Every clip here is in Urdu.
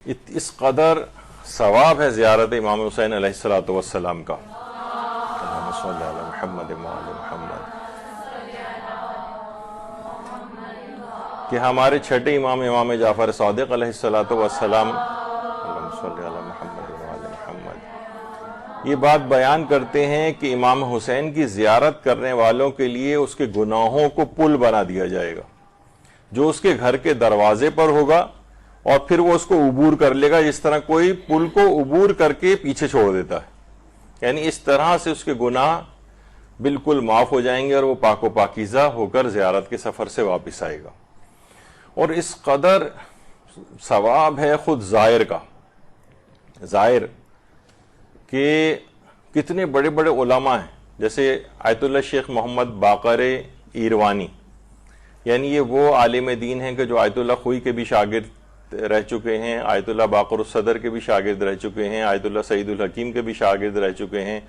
اس قدر ثواب ہے زیارت امام حسین علیہ الصلوۃ والسلام کا، اللہم صلی علی محمد وعلی محمد، کہ ہمارے چھٹے امام جعفر صادق علیہ الصلوۃ والسلام، اللہم صلی علی محمد وعلی محمد، یہ بات بیان کرتے ہیں کہ امام حسین کی زیارت کرنے والوں کے لیے اس کے گناہوں کو پل بنا دیا جائے گا، جو اس کے گھر کے دروازے پر ہوگا اور پھر وہ اس کو عبور کر لے گا، جس طرح کوئی پل کو عبور کر کے پیچھے چھوڑ دیتا ہے، یعنی اس طرح سے اس کے گناہ بالکل معاف ہو جائیں گے اور وہ پاک و پاکیزہ ہو کر زیارت کے سفر سے واپس آئے گا۔ اور اس قدر ثواب ہے خود زائر کا، زائر کہ کتنے بڑے بڑے علماء ہیں، جیسے آیت اللہ شیخ محمد باقر ایروانی، یعنی یہ وہ عالم دین ہیں کہ جو آیت اللہ خوئی کے بھی شاگرد رہ چکے ہیں، آیت اللہ باقر الصدر کے بھی شاگرد رہ چکے ہیں، آیت اللہ سعید الحکیم کے بھی شاگرد رہ چکے ہیں،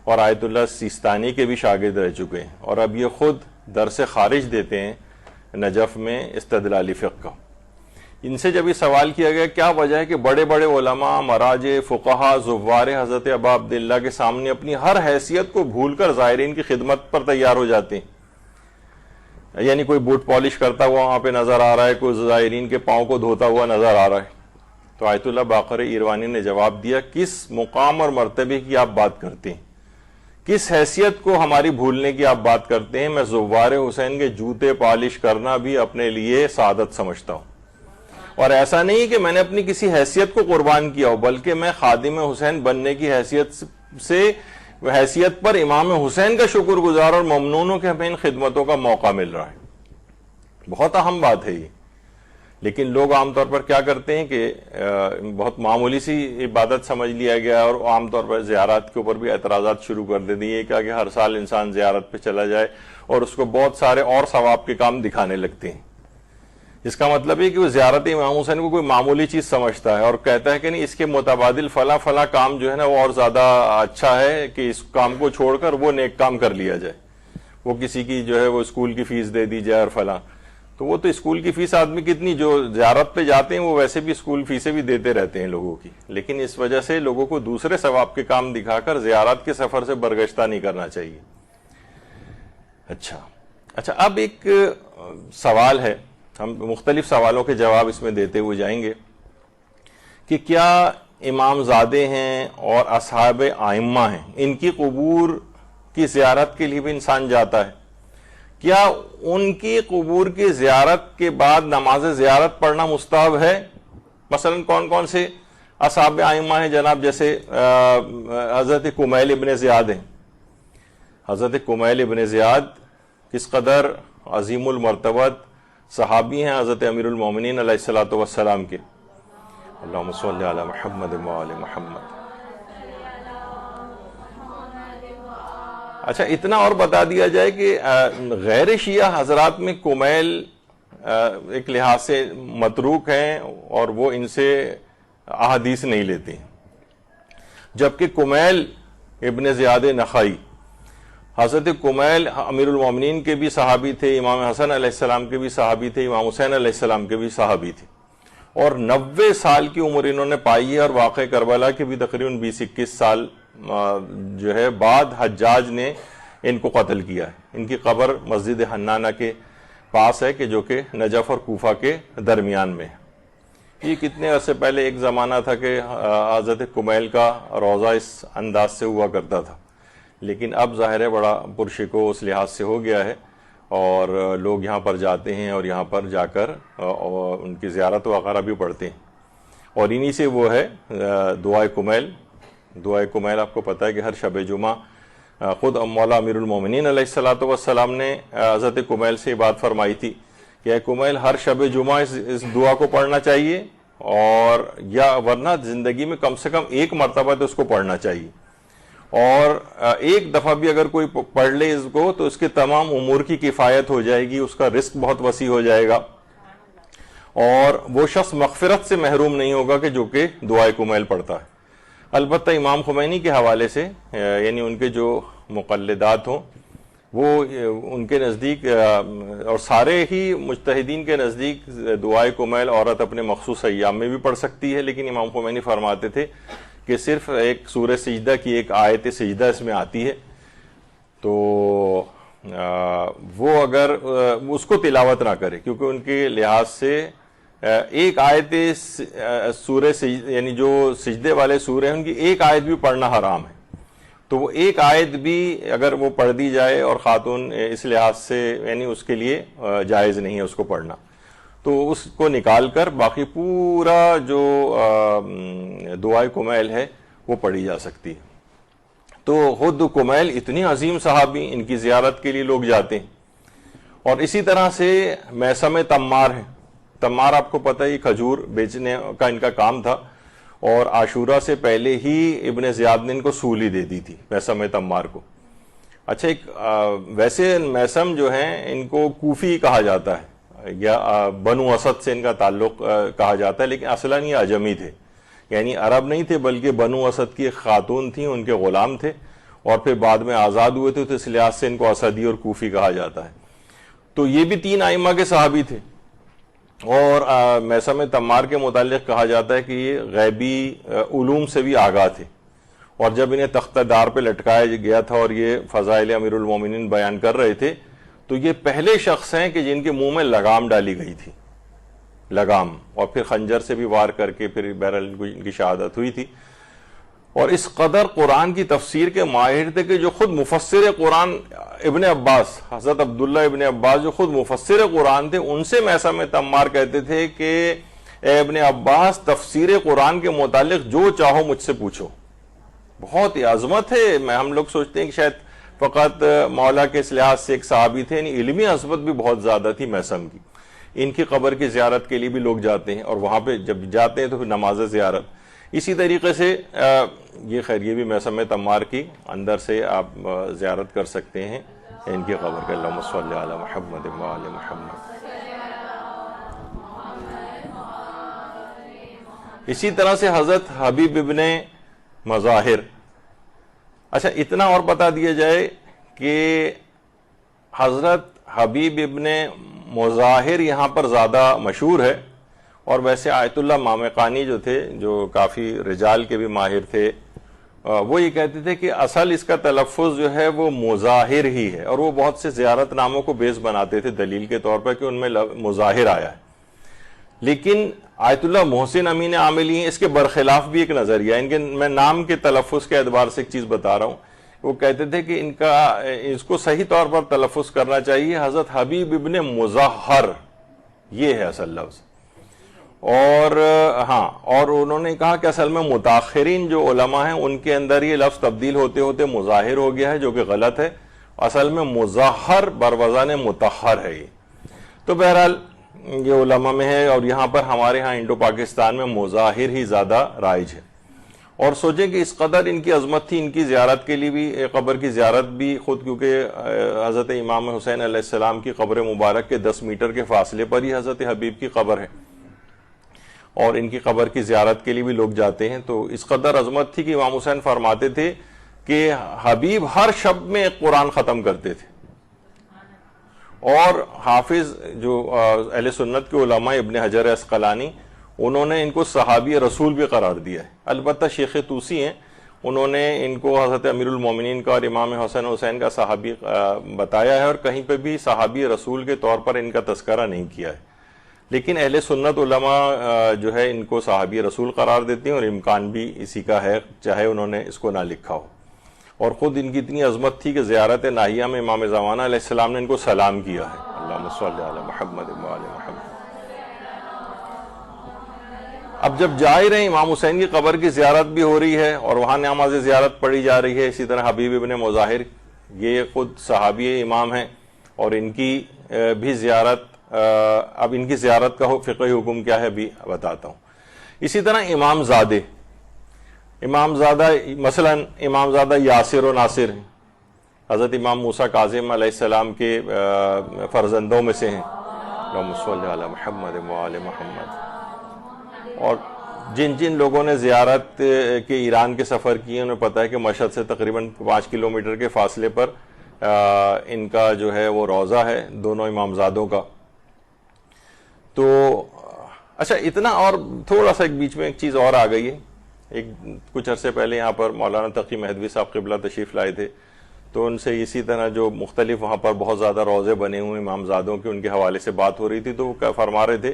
اور آیت اللہ سیستانی کے بھی شاگرد رہ چکے ہیں، اور اب یہ خود درس خارج دیتے ہیں نجف میں استدلالی فقہ کا۔ ان سے جب یہ سوال کیا گیا کیا وجہ ہے کہ بڑے بڑے علماء، مراجع، فقہا، زوار حضرت ابا عبداللہ کے سامنے اپنی ہر حیثیت کو بھول کر زائرین کی خدمت پر تیار ہو جاتے ہیں، یعنی کوئی بوٹ پالش کرتا ہوا وہاں پہ نظر آ رہا ہے، کوئی زائرین کے پاؤں کو دھوتا ہوا نظر آ رہا ہے، تو آیت اللہ باقر ایروانی نے جواب دیا کس مقام اور مرتبے کی آپ بات کرتے ہیں، کس حیثیت کو ہماری بھولنے کی آپ بات کرتے ہیں؟ میں زوار حسین کے جوتے پالش کرنا بھی اپنے لیے سعادت سمجھتا ہوں، اور ایسا نہیں کہ میں نے اپنی کسی حیثیت کو قربان کیا ہو، بلکہ میں خادم حسین بننے کی حیثیت پر امام حسین کا شکر گزار اور ممنون ہوں کہ ہمیں ان خدمتوں کا موقع مل رہا ہے۔ بہت اہم بات ہے یہ، لیکن لوگ عام طور پر کیا کرتے ہیں کہ بہت معمولی سی عبادت سمجھ لیا گیا، اور عام طور پر زیارات کے اوپر بھی اعتراضات شروع کر دے دیے کہ ہر سال انسان زیارت پہ چلا جائے اور اس کو بہت سارے اور ثواب کے کام دکھانے لگتے ہیں۔ اس کا مطلب ہے کہ وہ زیارت امام حسین کو کوئی معمولی چیز سمجھتا ہے اور کہتا ہے کہ نہیں، اس کے متبادل فلاں فلاں کام جو ہے نا وہ اور زیادہ اچھا ہے کہ اس کام کو چھوڑ کر وہ نیک کام کر لیا جائے، وہ کسی کی جو ہے وہ اسکول کی فیس دے دی جائے اور فلاں، تو وہ تو اسکول کی فیس آدمی کتنی، جو زیارت پہ جاتے ہیں وہ ویسے بھی اسکول فیسیں بھی دیتے رہتے ہیں لوگوں کی، لیکن اس وجہ سے لوگوں کو دوسرے ثواب کے کام دکھا کر زیارت کے سفر سے برگشتہ نہیں کرنا چاہیے۔ اچھا اب ایک سوال ہے، ہم مختلف سوالوں کے جواب اس میں دیتے ہوئے جائیں گے کہ کیا امام زادے ہیں اور اصحاب ائمہ ہیں، ان کی قبور کی زیارت کے لیے بھی انسان جاتا ہے؟ کیا ان کی قبور کی زیارت کے بعد نماز زیارت پڑھنا مستحب ہے؟ مثلا کون کون سے اصحاب ائمہ ہیں جناب؟ جیسے حضرت کمیل ابن زیاد ہیں۔ حضرت کمیل ابن زیاد کس قدر عظیم المرتبت صحابی ہیں حضرت امیر المومنین علیہ الصلوۃ والسلام کے، اللہم صلی علی محمد وعلی محمد۔ اچھا اتنا اور بتا دیا جائے کہ غیر شیعہ حضرات میں کمیل ایک لحاظ سے متروک ہیں اور وہ ان سے احادیث نہیں لیتے، جبکہ کمیل ابن زیاد نخعی، حضرت کمیل امیر المومنین کے بھی صحابی تھے، امام حسن علیہ السلام کے بھی صحابی تھے، امام حسین علیہ السلام کے بھی صحابی تھے، اور 90 سال کی عمر انہوں نے پائی ہے، اور واقع کربلا کے بھی تقریباً 20-21 سال جو ہے بعد حجاج نے ان کو قتل کیا ہے۔ ان کی قبر مسجد حنانہ کے پاس ہے کہ جو کہ نجف اور کوفہ کے درمیان میں ہے۔ یہ کتنے عرصے پہلے ایک زمانہ تھا کہ حضرت کمیل کا روضہ اس انداز سے ہوا کرتا تھا، لیکن اب ظاہر ہے بڑا پرشکو اس لحاظ سے ہو گیا ہے، اور لوگ یہاں پر جاتے ہیں اور یہاں پر جا کر ان کی زیارت وغیرہ بھی پڑھتے ہیں، اور انہی سے وہ ہے دعائے کمیل۔ دعائے کمیل آپ کو پتہ ہے کہ ہر شب جمعہ خود مولا امیر المومنین علیہ الصلوۃ والسلام نے حضرت کمیل سے یہ بات فرمائی تھی کہ اے کمیل ہر شب جمعہ اس دعا کو پڑھنا چاہیے، اور یا ورنہ زندگی میں کم سے کم ایک مرتبہ تو اس کو پڑھنا چاہیے، اور ایک دفعہ بھی اگر کوئی پڑھ لے اس کو تو اس کے تمام امور کی کفایت ہو جائے گی، اس کا رزق بہت وسیع ہو جائے گا، اور وہ شخص مغفرت سے محروم نہیں ہوگا کہ جو کہ دعائے کمیل پڑھتا ہے۔ البتہ امام خمینی کے حوالے سے، یعنی ان کے جو مقلدات ہوں، وہ ان کے نزدیک اور سارے ہی مجتہدین کے نزدیک دعائے کمیل عورت اپنے مخصوص ایام میں بھی پڑھ سکتی ہے، لیکن امام خمینی فرماتے تھے کہ صرف ایک سورہ سجدہ کی ایک آیت سجدہ اس میں آتی ہے، تو وہ اگر اس کو تلاوت نہ کرے، کیونکہ ان کے لحاظ سے ایک آیت سورہ یعنی جو سجدے والے سورے ہیں ان کی ایک آیت بھی پڑھنا حرام ہے، تو وہ ایک آیت بھی اگر وہ پڑھ دی جائے اور خاتون اس لحاظ سے یعنی اس کے لیے جائز نہیں ہے اس کو پڑھنا، تو اس کو نکال کر باقی پورا جو دعائے کمیل ہے وہ پڑھی جا سکتی ہے۔ تو خود کمیل اتنی عظیم صحابی، ان کی زیارت کے لیے لوگ جاتے ہیں۔ اور اسی طرح سے میثم تمار ہے، تمار آپ کو پتہ ہی کھجور بیچنے کا ان کا کام تھا، اور عاشورہ سے پہلے ہی ابن زیاد نے ان کو سولی دے دی تھی میثم تمار کو۔ اچھا، ایک ویسے میثم جو ہیں ان کو کوفی کہا جاتا ہے یا بنو اسد سے ان کا تعلق کہا جاتا ہے، لیکن اصلاً یہ عجمی تھے، یعنی عرب نہیں تھے بلکہ بنو اسد کی ایک خاتون تھیں، ان کے غلام تھے، اور پھر بعد میں آزاد ہوئے تھے، تو اس لحاظ سے ان کو اسدی اور کوفی کہا جاتا ہے۔ تو یہ بھی 3 ائمہ کے صحابی تھے، اور میثم تمار کے متعلق کہا جاتا ہے کہ یہ غیبی علوم سے بھی آگاہ تھے، اور جب انہیں تختہ دار پہ لٹکایا گیا تھا اور یہ فضائل امیر المومنین بیان کر رہے تھے، تو یہ پہلے شخص ہیں کہ جن کے منہ میں لگام ڈالی گئی تھی، لگام، اور پھر خنجر سے بھی وار کر کے پھر بہرحال ان کی شہادت ہوئی تھی۔ اور اس قدر قرآن کی تفسیر کے ماہر تھے کہ جو خود مفسر قرآن ابن عباس، حضرت عبداللہ ابن عباس جو خود مفسر قرآن تھے، ان سے میثم تمار کہتے تھے کہ اے ابن عباس، تفسیر قرآن کے متعلق جو چاہو مجھ سے پوچھو۔ بہت ہی عظمت ہے، ہم لوگ سوچتے ہیں کہ شاید فقط مولا کے اس لحاظ سے ایک صحابی تھے، یعنی علمی عظمت بھی بہت زیادہ تھی میثم کی۔ ان کی قبر کی زیارت کے لیے بھی لوگ جاتے ہیں، اور وہاں پہ جب جاتے ہیں تو پھر نماز زیارت۔ اسی طریقے سے یہ خیر یہ بھی میثم تمار کی اندر سے آپ زیارت کر سکتے ہیں ان کی قبر کے۔ اللہم صلی علی محمد و آل محمد۔ اسی طرح سے حضرت حبیب ابن مظاہر۔ اچھا، اتنا اور بتا دیا جائے کہ حضرت حبیب ابن مظاہر یہاں پر زیادہ مشہور ہے، اور ویسے آیت اللہ مامقانی جو تھے، جو کافی رجال کے بھی ماہر تھے، وہ یہ کہتے تھے کہ اصل اس کا تلفظ جو ہے وہ مظاہر ہی ہے، اور وہ بہت سے زیارت ناموں کو بیس بناتے تھے دلیل کے طور پر کہ ان میں مظاہر آیا ہے۔ لیکن آیت اللہ محسن امین عاملی ہیں، اس کے برخلاف بھی ایک نظریہ ہے۔ ان کے میں نام کے تلفظ کے اعتبار سے ایک چیز بتا رہا ہوں، وہ کہتے تھے کہ اس کو صحیح طور پر تلفظ کرنا چاہیے حضرت حبیب ابن مظاہر، یہ ہے اصل لفظ۔ اور اور انہوں نے کہا کہ اصل میں متاخرین جو علماء ہیں ان کے اندر یہ لفظ تبدیل ہوتے ہوتے مظاہر ہو گیا ہے، جو کہ غلط ہے، اصل میں مظاہر بروزان مطہر ہے۔ یہ تو بہرحال یہ علماء میں ہے، اور یہاں پر ہمارے ہاں انڈو پاکستان میں مظاہر ہی زیادہ رائج ہے۔ اور سوچیں کہ اس قدر ان کی عظمت تھی، ان کی زیارت کے لیے بھی، قبر کی زیارت بھی خود، کیونکہ حضرت امام حسین علیہ السلام کی قبر مبارک کے 10 میٹر کے فاصلے پر ہی حضرت حبیب کی قبر ہے، اور ان کی قبر کی زیارت کے لیے بھی لوگ جاتے ہیں۔ تو اس قدر عظمت تھی کہ امام حسین فرماتے تھے کہ حبیب ہر شب میں ایک قرآن ختم کرتے تھے، اور حافظ جو اہل سنت کے علماء ابن حجر عسقلانی، انہوں نے ان کو صحابی رسول بھی قرار دیا ہے۔ البتہ شیخ طوسی ہیں، انہوں نے ان کو حضرت امیر المومنین کا اور امام حسین کا صحابی بتایا ہے، اور کہیں پہ بھی صحابی رسول کے طور پر ان کا تذکرہ نہیں کیا ہے، لیکن اہل سنت علماء جو ہے ان کو صحابی رسول قرار دیتے ہیں، اور امکان بھی اسی کا ہے، چاہے انہوں نے اس کو نہ لکھا ہو۔ اور خود ان کی اتنی عظمت تھی کہ زیارت ناہیہ میں امام زمانہ علیہ السلام نے ان کو سلام کیا ہے، اللہم صلی علی محمد و آل محمد۔ اب جب جا ہی رہے ہیں، امام حسین کی قبر کی زیارت بھی ہو رہی ہے، اور وہاں نماز زیارت پڑھی جا رہی ہے۔ اسی طرح حبیب ابن مظاہر، یہ خود صحابی امام ہیں، اور ان کی بھی زیارت، اب ان کی زیارت کا فقہی حکم کیا ہے بھی بتاتا ہوں۔ اسی طرح امام زادہ، مثلا امام زادہ یاسر و ناصر ہیں، حضرت امام موسیٰ کاظم علیہ السلام کے فرزندوں میں سے ہیں، اللہم صلی علی محمد و آل محمد۔ اور جن لوگوں نے زیارت کے ایران کے سفر کیے، انہیں پتہ ہے کہ مشہد سے تقریباً 5 کلومیٹر کے فاصلے پر ان کا جو ہے وہ روضہ ہے دونوں امامزادوں کا. تو اچھا اتنا، اور تھوڑا سا ایک بیچ میں ایک چیز اور آ گئی ہے. کچھ عرصے پہلے یہاں پر مولانا تقی مہدوی صاحب قبلہ تشریف لائے تھے، تو ان سے اسی طرح جو مختلف وہاں پر بہت زیادہ روضے بنے ہوئے امامزادوں کے ان کے حوالے سے بات ہو رہی تھی، تو وہ فرما رہے تھے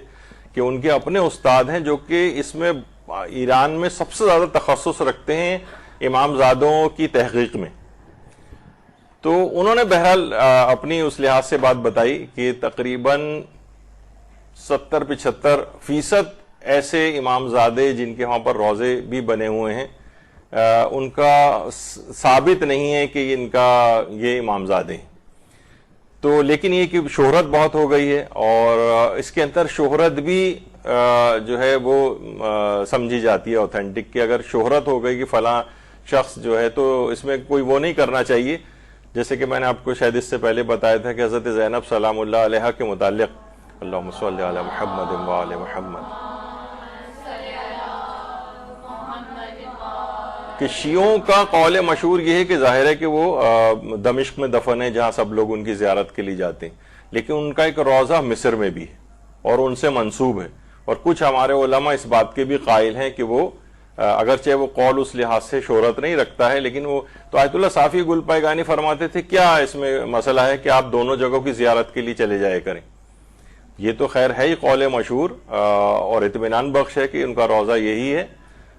کہ ان کے اپنے استاد ہیں جو کہ اس میں ایران میں سب سے زیادہ تخصص رکھتے ہیں امامزادوں کی تحقیق میں. تو انہوں نے بہرحال اپنی اس لحاظ سے بات بتائی کہ تقریباً 70-75% ایسے امامزادے جن کے وہاں پر روضے بھی بنے ہوئے ہیں، ان کا ثابت نہیں ہے کہ ان کا یہ امامزادے ہیں. تو لیکن یہ کہ شہرت بہت ہو گئی ہے، اور اس کے اندر شہرت بھی جو ہے وہ سمجھی جاتی ہے اوتھینٹک، کہ اگر شہرت ہو گئی کہ فلاں شخص جو ہے، تو اس میں کوئی وہ نہیں کرنا چاہیے. جیسے کہ میں نے آپ کو شاید اس سے پہلے بتایا تھا کہ حضرت زینب سلام اللہ علیہا کے متعلق، اللہم صلی علی محمد وآل محمد، کہ شیعوں کا قول مشہور یہ ہے کہ ظاہر ہے کہ وہ دمشق میں دفن ہے جہاں سب لوگ ان کی زیارت کے لیے جاتے ہیں، لیکن ان کا ایک روضہ مصر میں بھی ہے اور ان سے منسوب ہے. اور کچھ ہمارے علماء اس بات کے بھی قائل ہیں کہ وہ اگرچہ وہ قول اس لحاظ سے شہرت نہیں رکھتا ہے، لیکن وہ تو آیت اللہ صافی گل پائگانی فرماتے تھے کیا اس میں مسئلہ ہے کہ آپ دونوں جگہوں کی زیارت کے لیے چلے جائے کریں. یہ تو خیر ہے ہی قول مشہور اور اطمینان بخش ہے کہ ان کا روضہ یہی ہے.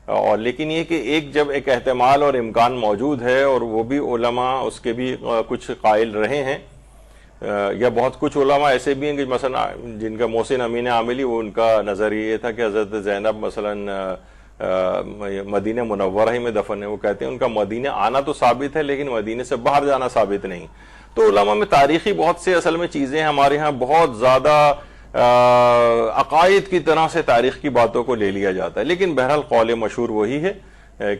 اور لیکن یہ کہ جب ایک احتمال اور امکان موجود ہے، اور وہ بھی علماء اس کے بھی کچھ قائل رہے ہیں، یا بہت کچھ علماء ایسے بھی ہیں کہ مثلا جن کا محسن امین عاملی، وہ ان کا نظریہ یہ تھا کہ حضرت زینب مثلا مدینہ منورہ ہی میں دفن ہے. وہ کہتے ہیں ان کا مدینہ آنا تو ثابت ہے لیکن مدینہ سے باہر جانا ثابت نہیں. تو علماء میں تاریخی بہت سے اصل میں چیزیں ہمارے ہاں بہت زیادہ عقائد کی طرح سے تاریخ کی باتوں کو لے لیا جاتا ہے، لیکن بہرحال قول مشہور وہی ہے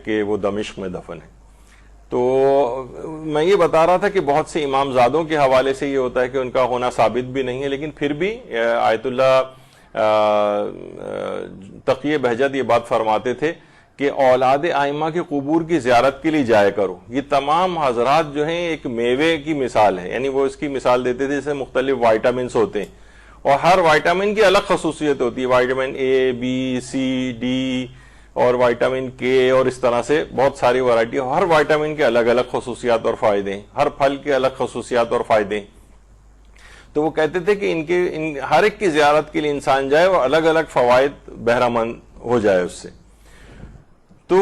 کہ وہ دمشق میں دفن ہے. تو میں یہ بتا رہا تھا کہ بہت سے امامزادوں کے حوالے سے یہ ہوتا ہے کہ ان کا ہونا ثابت بھی نہیں ہے، لیکن پھر بھی آیت اللہ تقی بہجت یہ بات فرماتے تھے کہ اولاد ائمہ کے قبور کی زیارت کے لیے جایا کرو. یہ تمام حضرات جو ہیں ایک میوے کی مثال ہے، یعنی وہ اس کی مثال دیتے تھے جیسے مختلف وائٹامنس ہوتے ہیں، اور ہر وائٹامن کی الگ خصوصیت ہوتی ہے، vitamin A, B, C, D اور وائٹامن کے، اور اس طرح سے بہت ساری ورائٹی. ہر وائٹامن کے الگ الگ خصوصیات اور فائدے ہیں، ہر پھل کے الگ خصوصیات اور فائدے ہیں. تو وہ کہتے تھے کہ ہر ایک کی زیارت کے لیے انسان جائے اور الگ الگ فوائد بہرہ مند ہو جائے اس سے. تو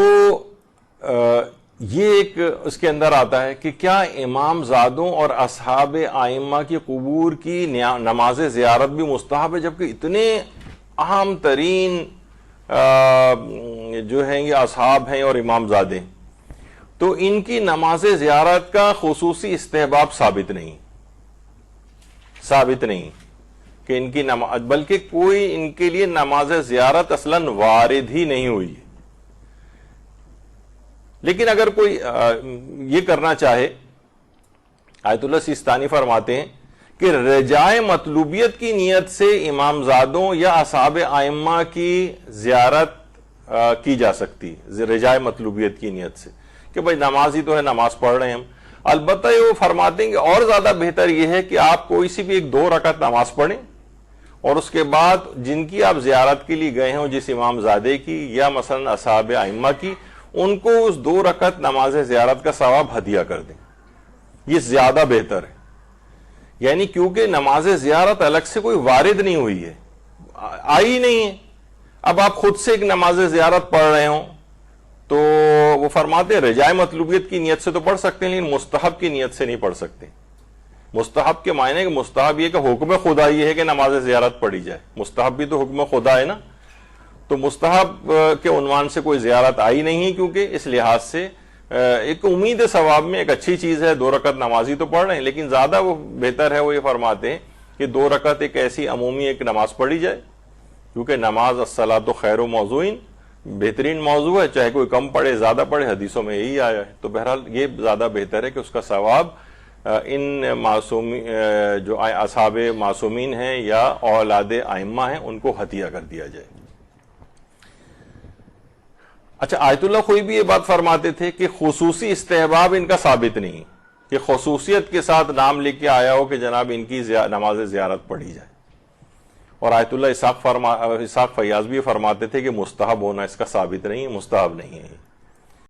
یہ ایک اس کے اندر آتا ہے کہ کیا امام زادوں اور اصحاب ائمہ کی قبور کی نماز زیارت بھی مستحب ہے، جبکہ اتنے اہم ترین جو ہیں یہ اصحاب ہیں اور امام زادے، تو ان کی نماز زیارت کا خصوصی استحباب ثابت نہیں کہ ان کی نماز، بلکہ کوئی ان کے لیے نماز زیارت اصلاً وارد ہی نہیں ہوئی ہے. لیکن اگر کوئی یہ کرنا چاہے، آیت اللہ سیستانی فرماتے ہیں کہ رجائے مطلوبیت کی نیت سے امامزادوں یا اصحاب ائمہ کی زیارت کی جا سکتی، رجائے مطلوبیت کی نیت سے کہ بھائی نماز ہی تو ہے، نماز پڑھ رہے ہیں ہم. البتہ یہ وہ فرماتے ہیں کہ اور زیادہ بہتر یہ ہے کہ آپ کوئی سی بھی 2 رکعت نماز پڑھیں، اور اس کے بعد جن کی آپ زیارت کے لیے گئے ہوں، جس امام زادے کی یا مثلا اصحاب ائمہ کی، ان کو اس 2 رکعت نماز زیارت کا ثواب ہدیہ کر دیں. یہ زیادہ بہتر ہے، یعنی کیونکہ نماز زیارت الگ سے کوئی وارد نہیں ہوئی ہے، آئی نہیں ہے. اب آپ خود سے ایک نماز زیارت پڑھ رہے ہوں تو وہ فرماتے ہیں رجائے مطلوبیت کی نیت سے تو پڑھ سکتے ہیں، لیکن مستحب کی نیت سے نہیں پڑھ سکتے. مستحب کے معنی کہ مستحب یہ کہ حکم خدا یہ ہے کہ نماز زیارت پڑھی جائے، مستحب بھی تو حکم خدا ہے نا. تو مستحب کے عنوان سے کوئی زیارت آئی نہیں، کیونکہ اس لحاظ سے ایک امید ثواب میں ایک اچھی چیز ہے، 2 رکعت نمازی تو پڑھ رہے ہیں، لیکن زیادہ وہ بہتر ہے، وہ یہ فرماتے ہیں کہ 2 رکعت ایک ایسی عمومی ایک نماز پڑھی جائے، کیونکہ نماز الصلاۃ خیر موضوعین، بہترین موضوع ہے، چاہے کوئی کم پڑھے زیادہ پڑھے، حدیثوں میں یہی آیا ہے. تو بہرحال یہ زیادہ بہتر ہے کہ اس کا ثواب ان جو اصحاب معصومین ہیں یا اولاد ائمہ ہیں ان کو ہدیہ کر دیا جائے. اچھا، آیت اللہ خوئی بھی یہ بات فرماتے تھے کہ خصوصی استحباب ان کا ثابت نہیں، کہ خصوصیت کے ساتھ نام لکھ کے آیا ہو کہ جناب ان کی نماز زیارت پڑھی جائے. اور آیت اللہ اسحاق فیاض بھی فرماتے تھے کہ مستحب ہونا اس کا ثابت نہیں ہے، مستحب نہیں ہے.